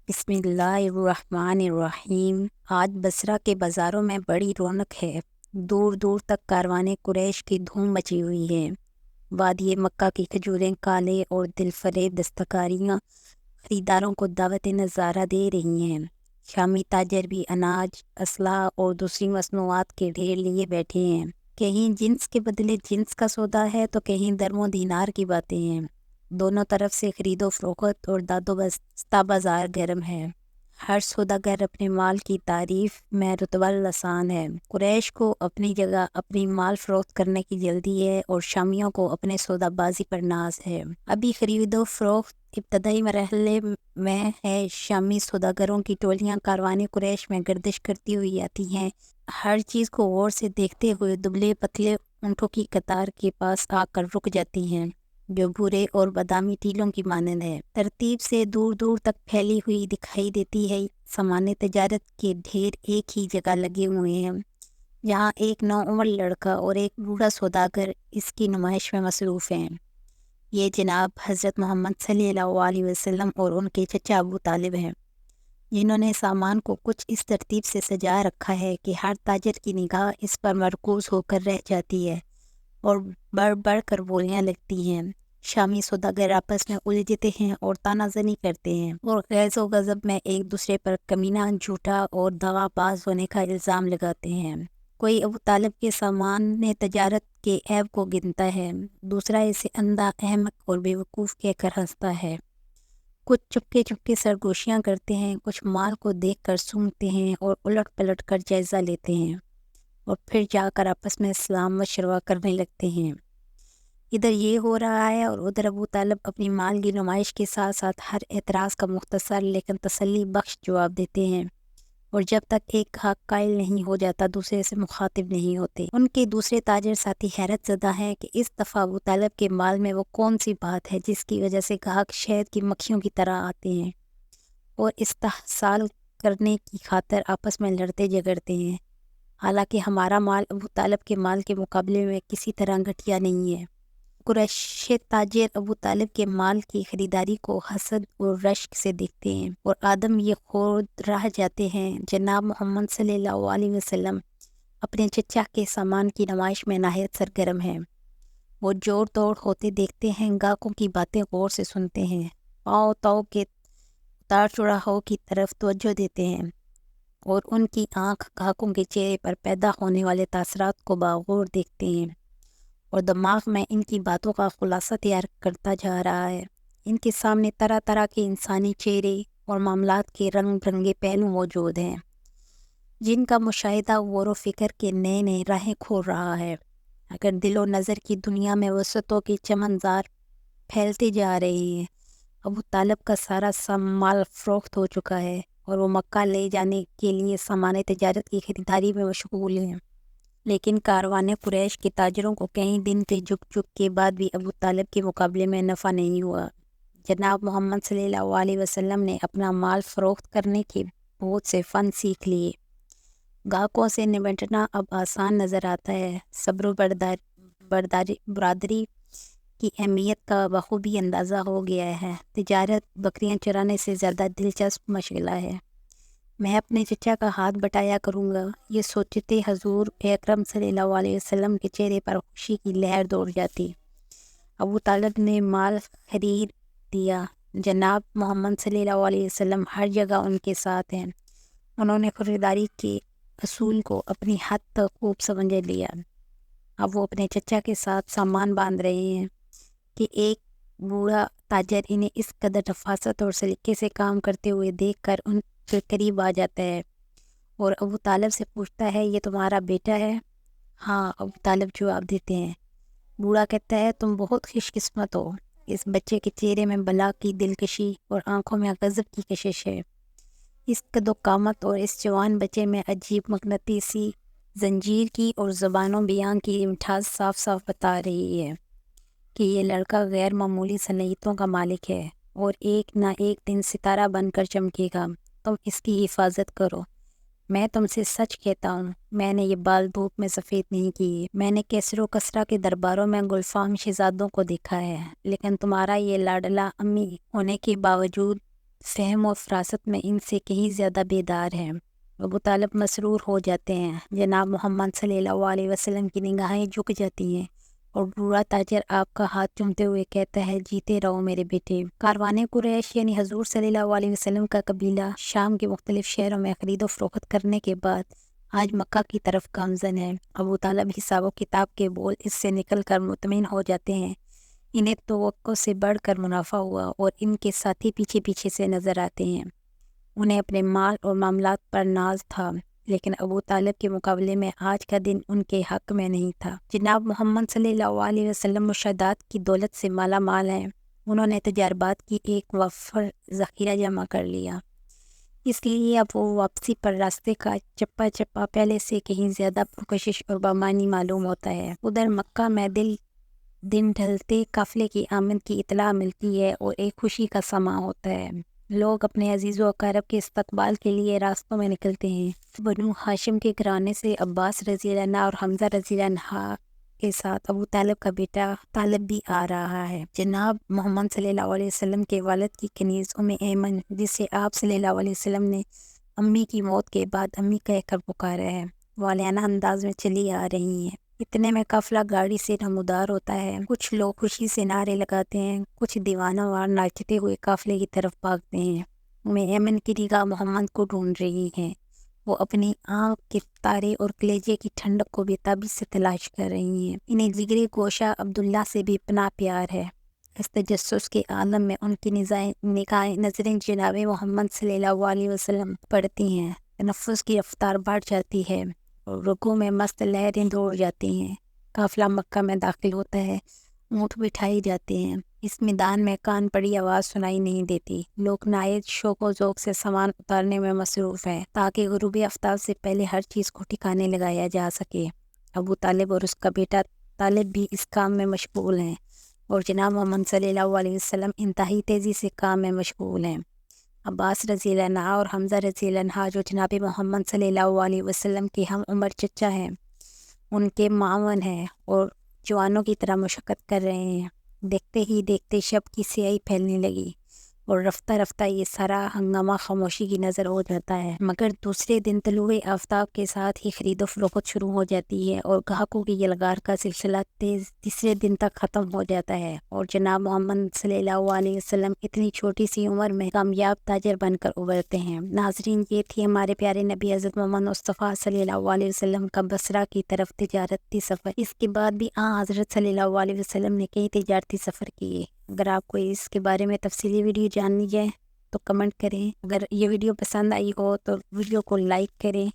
بسم اللہ الرحمن الرحیم۔ آج بصرہ کے بازاروں میں بڑی رونق ہے۔ دور دور تک کاروان قریش کی دھوم مچی ہوئی ہے۔ وادی مکہ کی کھجوریں، کالے اور دل فریب دستکاریاں خریداروں کو دعوت نظارہ دے رہی ہیں۔ شامی تاجر بھی اناج، اسلحہ اور دوسری مصنوعات کے ڈھیر لیے بیٹھے ہیں۔ کہیں جنس کے بدلے جنس کا سودا ہے تو کہیں درم و دینار کی باتیں ہیں۔ دونوں طرف سے خرید و فروخت اور داد و بستہ بازار گرم ہے۔ ہر سوداگر اپنے مال کی تعریف میں رتبہ لسان ہے۔ قریش کو اپنی جگہ اپنی مال فروخت کرنے کی جلدی ہے اور شامیوں کو اپنے سودا بازی پر ناز ہے۔ ابھی خرید و فروخت ابتدائی مرحلے میں ہے۔ شامی سوداگروں کی ٹولیاں کاروان قریش میں گردش کرتی ہوئی آتی ہیں۔ ہر چیز کو غور سے دیکھتے ہوئے دبلے پتلے اونٹوں کی قطار کے پاس آ کر رک جاتی ہیں، جو بھورے اور بادامی ٹیلوں کی مانند ہے۔ ترتیب سے دور دور تک پھیلی ہوئی دکھائی دیتی ہے۔ سامان تجارت کے ڈھیر ایک ہی جگہ لگے ہوئے ہیں، جہاں ایک نوعمر لڑکا اور ایک بوڑھا سوداگر اس کی نمائش میں مصروف ہیں۔ یہ جناب حضرت محمد صلی اللہ علیہ وسلم اور ان کے چچا ابو طالب ہیں، جنہوں نے سامان کو کچھ اس ترتیب سے سجا رکھا ہے کہ ہر تاجر کی نگاہ اس پر مرکوز ہو کر رہ جاتی ہے اور بڑھ بڑھ کر بولیاں لگتی ہیں۔ شامی سوداگر آپس میں الجھتے ہیں اور تانا زنی کرتے ہیں اور غیظ و غضب میں ایک دوسرے پر کمینہ، جھوٹا اور دغا باز ہونے کا الزام لگاتے ہیں۔ کوئی ابو طالب کے سامان تجارت کے عیب کو گنتا ہے، دوسرا اسے اندھا، احمق اور بے وقوف کہہ کر ہنستا ہے۔ کچھ چپکے چپکے سرگوشیاں کرتے ہیں، کچھ مال کو دیکھ کر سونگتے ہیں اور الٹ پلٹ کر جائزہ لیتے ہیں اور پھر جا کر آپس میں سلام مشورہ کرنے لگتے ہیں۔ ادھر یہ ہو رہا ہے اور ادھر ابو طالب اپنی مال کی نمائش کے ساتھ ساتھ ہر اعتراض کا مختصر لیکن تسلی بخش جواب دیتے ہیں، اور جب تک ایک گاہک قائل نہیں ہو جاتا دوسرے سے مخاطب نہیں ہوتے۔ ان کے دوسرے تاجر ساتھی حیرت زدہ ہیں کہ اس دفعہ ابو طالب کے مال میں وہ کون سی بات ہے جس کی وجہ سے گاہک شہد کی مکھیوں کی طرح آتے ہیں اور استحصال کرنے کی خاطر آپس میں لڑتے جھگڑتے ہیں، حالانکہ ہمارا مال ابو طالب کے مال کے مقابلے میں کسی طرح گھٹیا نہیں ہے۔ قریشی تاجر ابو طالب کے مال کی خریداری کو حسد اور رشک سے دیکھتے ہیں اور آدم یہ خود رہ جاتے ہیں۔ جناب محمد صلی اللہ علیہ وسلم اپنے چچا کے سامان کی نمائش میں نہایت سرگرم ہیں۔ وہ جوڑ توڑ ہوتے دیکھتے ہیں، گاہکوں کی باتیں غور سے سنتے ہیں، پاؤ تاؤ کے اتار چڑھاؤ کی طرف توجہ دیتے ہیں اور ان کی آنکھ گاہکوں کے چہرے پر پیدا ہونے والے تاثرات کو باغور دیکھتے ہیں اور دماغ میں ان کی باتوں کا خلاصہ تیار کرتا جا رہا ہے۔ ان کے سامنے طرح طرح کے انسانی چہرے اور معاملات کے رنگ برنگے پہلو موجود ہیں، جن کا مشاہدہ غور و فکر کے نئے نئے راہیں کھول رہا ہے۔ اگر دل و نظر کی دنیا میں وسعتوں کی چمنزار پھیلتے جا رہے ہیں۔ ابو طالب کا سارا مال فروخت ہو چکا ہے اور وہ مکہ لے جانے کے لیے سامان تجارت کی خریداری میں مشغول ہیں، لیکن کاروان قریش کے تاجروں کو کئی دن کے جک جک کے بعد بھی ابو طالب کے مقابلے میں نفع نہیں ہوا۔ جناب محمد صلی اللہ علیہ وسلم نے اپنا مال فروخت کرنے کے بہت سے فن سیکھ لیے۔ گاہکوں سے نمٹنا اب آسان نظر آتا ہے۔ صبر و برادری کی اہمیت کا بخوبی اندازہ ہو گیا ہے۔ تجارت بکریاں چرانے سے زیادہ دلچسپ مشغلہ ہے۔ میں اپنے چچا کا ہاتھ بٹایا کروں گا، یہ سوچتے حضور اکرم صلی اللہ علیہ وسلم کے چہرے پر خوشی کی لہر دوڑ جاتی۔ ابو طالب نے مال خرید دیا۔ جناب محمد صلی اللہ علیہ وسلم ہر جگہ ان کے ساتھ ہیں۔ انہوں نے خریداری کے اصول کو اپنی حد تک خوب سمجھ لیا۔ اب وہ اپنے چچا کے ساتھ سامان باندھ رہے ہیں کہ ایک بوڑھا تاجر انہیں اس قدر نفاست اور سلیقے سے کام کرتے ہوئے دیکھ کر ان کے قریب آ جاتا ہے اور ابو طالب سے پوچھتا ہے، یہ تمہارا بیٹا ہے؟ ہاں، ابو طالب جواب دیتے ہیں۔ بوڑھا کہتا ہے، تم بہت خوش قسمت ہو، اس بچے کے چہرے میں بلا کی دلکشی اور آنکھوں میں غضب کی کشش ہے۔ اس قد و قامت اور اس جوان بچے میں عجیب مقناطیسی زنجیر کی اور زبان و بیان کی مٹھاس صاف صاف بتا رہی ہے کہ یہ لڑکا غیر معمولی صلاحیتوں کا مالک ہے اور ایک نہ ایک دن ستارہ بن کر چمکے گا۔ تم اس کی حفاظت کرو۔ میں تم سے سچ کہتا ہوں، میں نے یہ بال دھوپ میں سفید نہیں کیے۔ میں نے کیسر و کسرا کے درباروں میں گلفام شہزادوں کو دیکھا ہے، لیکن تمہارا یہ لاڈلا امی ہونے کے باوجود فہم اور فراست میں ان سے کہیں زیادہ بیدار ہیں۔ ابو طالب مسرور ہو جاتے ہیں۔ جناب محمد صلی اللہ علیہ وسلم کی نگاہیں جھک جاتی ہیں اور بوڑھا تاجر آپ کا ہاتھ چومتے ہوئے کہتا ہے، جیتے رہو میرے بیٹے۔ کاروان قریش یعنی حضور صلی اللہ علیہ وسلم کا قبیلہ شام کے مختلف شہروں میں خرید و فروخت کرنے کے بعد آج مکہ کی طرف گامزن ہے۔ ابو طالب حساب و کتاب کے بول اس سے نکل کر مطمئن ہو جاتے ہیں۔ انہیں توقع سے بڑھ کر منافع ہوا اور ان کے ساتھی پیچھے پیچھے سے نظر آتے ہیں۔ انہیں اپنے مال اور معاملات پر ناز تھا، لیکن ابو طالب کے مقابلے میں آج کا دن ان کے حق میں نہیں تھا۔ جناب محمد صلی اللہ علیہ وسلم مشاہدات کی دولت سے مالا مال ہیں۔ انہوں نے تجاربات کی ایک وافر ذخیرہ جمع کر لیا، اس لیے اب وہ واپسی پر راستے کا چپا چپا پہلے سے کہیں زیادہ پرکشش اور بامانی معلوم ہوتا ہے۔ ادھر مکہ میں دن ڈھلتے قافلے کی آمد کی اطلاع ملتی ہے اور ایک خوشی کا سماں ہوتا ہے۔ لوگ اپنے عزیز و اقارب کے استقبال کے لیے راستوں میں نکلتے ہیں۔ بنو ہاشم کے گھرانے سے عباس رضی اللہ عنہ اور حمزہ رضی اللہ عنہ کے ساتھ ابو طالب کا بیٹا طالب بھی آ رہا ہے۔ جناب محمد صلی اللہ علیہ وسلم کے والد کی کنیز ایمن، جسے آپ صلی اللہ علیہ وسلم نے امی کی موت کے بعد امی کہہ کر پکارا ہے، والہانہ انداز میں چلی آ رہی ہیں۔ اتنے میں قافلہ گاڑی سے نمودار ہوتا ہے۔ کچھ لوگ خوشی سے نعرے لگاتے ہیں، کچھ دیوانہ وار ناچتے ہوئے قافلے کی طرف بھاگتے ہیں۔ ایمن کی نگاہ محمد کو ڈھونڈ رہی ہے۔ وہ اپنی آنکھ کے تارے اور کلیجے کی ٹھنڈک کو بےتابی سے تلاش کر رہی ہیں۔ انہیں جگری گوشہ عبداللہ سے بھی پناہ پیار ہے۔ اس تجسس کے عالم میں ان کی نظریں جناب محمد صلی اللہ علیہ وسلم پڑتی ہیں۔ تنفس کی رفتار بڑھ جاتی ہے اور رگوں میں مست لہریں دوڑ جاتی ہیں۔ قافلہ مکہ میں داخل ہوتا ہے، اونٹ بٹھائے جاتے ہیں۔ اس میدان میں کان پڑی آواز سنائی نہیں دیتی۔ لوگ نہایت شوق و ذوق سے سامان اتارنے میں مصروف ہیں تاکہ غروب آفتاب سے پہلے ہر چیز کو ٹھکانے لگایا جا سکے۔ ابو طالب اور اس کا بیٹا طالب بھی اس کام میں مشغول ہیں اور جناب محمد صلی اللہ علیہ وسلم انتہائی تیزی سے کام میں مشغول ہیں۔ عباس رضی اللہ عنہ اور حمزہ رضی اللہ عنہ جو جناب محمد صلی اللہ علیہ وسلم کے ہم عمر چچا ہیں، ان کے معاون ہیں اور جوانوں کی طرح مشقت کر رہے ہیں۔ دیکھتے ہی دیکھتے شب کی سیاہی پھیلنے لگی اور رفتہ رفتہ یہ سارا ہنگامہ خاموشی کی نظر ہو جاتا ہے۔ مگر دوسرے دن طلوع آفتاب کے ساتھ ہی خرید و فروخت شروع ہو جاتی ہے اور گاہکوں کی یلغار کا سلسلہ تیسرے دن تک ختم ہو جاتا ہے اور جناب محمد صلی اللہ علیہ وسلم اتنی چھوٹی سی عمر میں کامیاب تاجر بن کر ابھرتے ہیں۔ ناظرین، یہ تھی ہمارے پیارے نبی حضرت محمد مصطفیٰ صلی اللہ علیہ وسلم کا بصرہ کی طرف تجارتی سفر۔ اس کے بعد بھی حضرت صلی اللہ علیہ وسلم نے کئی تجارتی سفر کیے۔ اگر آپ کو اس کے بارے میں تفصیلی ویڈیو جاننی ہے تو کمنٹ کریں۔ اگر یہ ویڈیو پسند آئی ہو تو ویڈیو کو لائک کریں۔